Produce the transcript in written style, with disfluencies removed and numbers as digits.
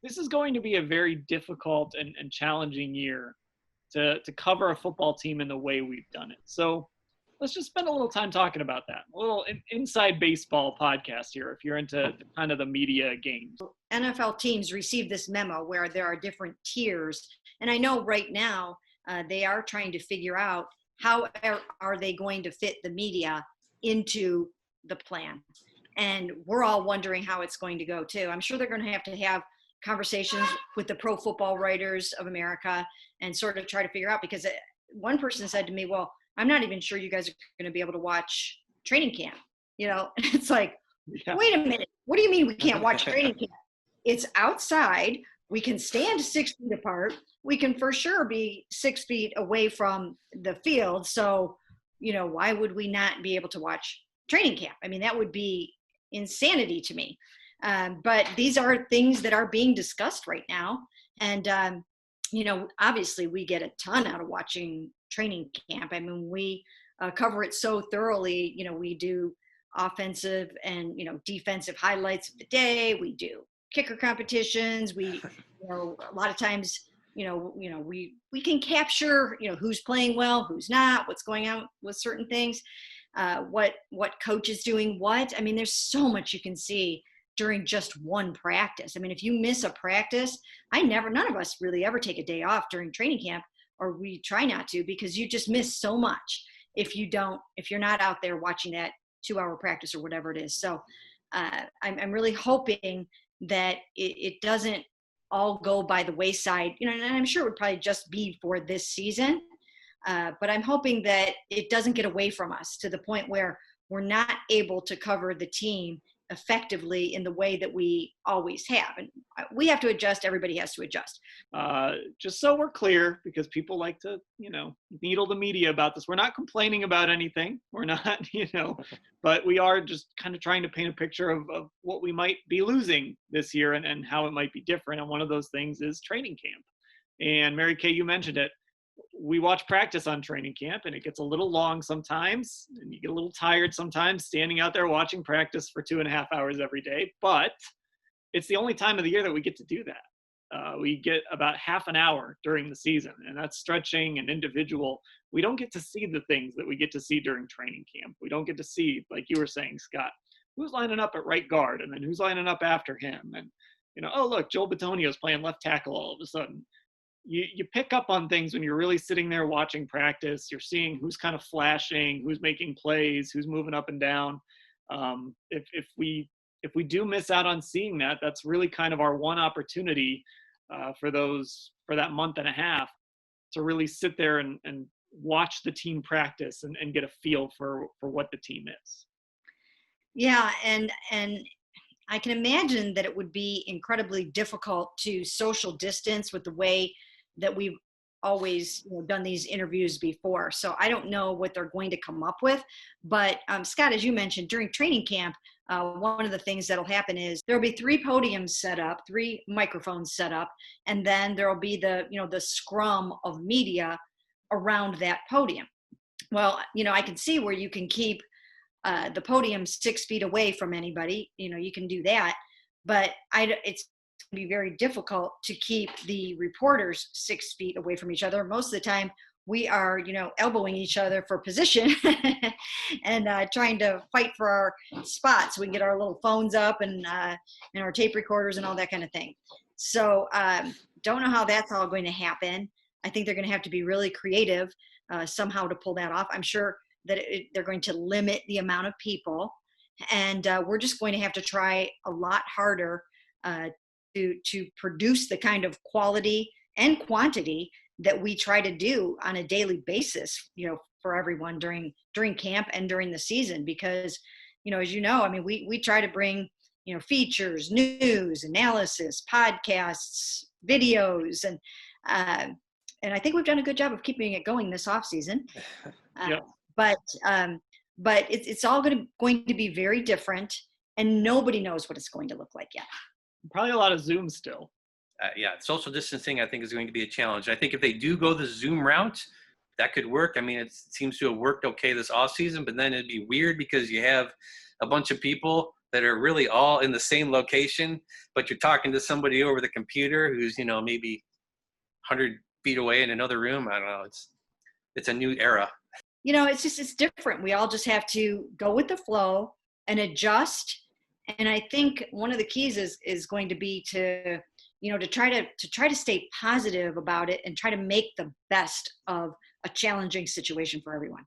this is going to be a very difficult and challenging year to cover a football team in the way we've done it. So let's just spend a little time talking about that. A little inside baseball podcast here, if you're into kind of the media games. NFL teams receive this memo where there are different tiers. And I know right now they are trying to figure out how are they going to fit the media into the plan. And we're all wondering how it's going to go too. I'm sure they're going to have conversations with the Pro Football Writers of America and sort of try to figure out, because one person said to me, well, I'm not even sure you guys are going to be able to watch training camp. You know, it's like, wait a minute. What do you mean we can't watch training camp? It's outside. We can stand 6 feet apart. We can for sure be 6 feet away from the field. So, you know, why would we not be able to watch training camp? I mean, that would be insanity to me. But these are things that are being discussed right now. And, you know, obviously we get a ton out of watching training camp. I mean, we cover it so thoroughly. You know, we do offensive and, you know, defensive highlights of the day. We do kicker competitions. We, you know, a lot of times, we can capture, you know, who's playing well, who's not, what's going on with certain things, what coach is doing what. I mean, there's so much you can see during just one practice. I mean, if you miss a practice, none of us really ever take a day off during training camp, or we try not to, because you just miss so much if you're not out there watching that 2-hour practice or whatever it is. So I'm really hoping that it doesn't all go by the wayside, you know, and I'm sure it would probably just be for this season. But I'm hoping that it doesn't get away from us to the point where we're not able to cover the team effectively in the way that we always have. And we have to adjust. Everybody has to adjust. Just so we're clear, because people like to, you know, needle the media about this. We're not complaining about anything. We're not, you know, but we are just kind of trying to paint a picture of what we might be losing this year and how it might be different. And one of those things is training camp. And Mary Kay, you mentioned it. We watch practice on training camp, and it gets a little long sometimes, and you get a little tired sometimes standing out there watching practice for 2.5 hours every day. But it's the only time of the year that we get to do that. We get about half an hour during the season, and that's stretching and individual. We don't get to see the things that we get to see during training camp. We don't get to see, like you were saying, Scott, who's lining up at right guard, and then who's lining up after him. And, you know, oh, look, Joel Bitonio's playing left tackle all of a sudden. You pick up on things when you're really sitting there watching practice. You're seeing who's kind of flashing, who's making plays, who's moving up and down. If we do miss out on seeing that, that's really kind of our one opportunity for that month and a half to really sit there and watch the team practice and get a feel for what the team is. Yeah, and I can imagine that it would be incredibly difficult to social distance with the way that we've always, you know, done these interviews before. So I don't know what they're going to come up with. But Scott, as you mentioned, during training camp, one of the things that'll happen is there'll be 3 podiums set up, 3 microphones set up, and then there'll be the scrum of media around that podium. Well, you know, I can see where you can keep the podium 6 feet away from anybody. You know, you can do that, but it's going to be very difficult to keep the reporters 6 feet away from each other. Most of the time we are, you know, elbowing each other for position and trying to fight for our spots. So we can get our little phones up and our tape recorders and all that kind of thing. So don't know how that's all going to happen. I think they're going to have to be really creative somehow to pull that off. I'm sure that they're going to limit the amount of people, and we're just going to have to try a lot harder to produce the kind of quality and quantity that we try to do on a daily basis, you know, for everyone during camp and during the season. Because, you know, as you know, I mean, we try to bring, you know, features, news, analysis, podcasts, videos, and I think we've done a good job of keeping it going this off season. Yep. But it's all going to be very different, and nobody knows what it's going to look like yet. Probably a lot of Zoom still. Yeah, social distancing, I think, is going to be a challenge. I think if they do go the Zoom route, that could work. I mean, it seems to have worked okay this off season, but then it'd be weird because you have a bunch of people that are really all in the same location, but you're talking to somebody over the computer who's, maybe 100 feet away in another room. I don't know. It's a new era. It's different. We all just have to go with the flow and adjust. And I think one of the keys is going to be to try to stay positive about it and try to make the best of a challenging situation for everyone.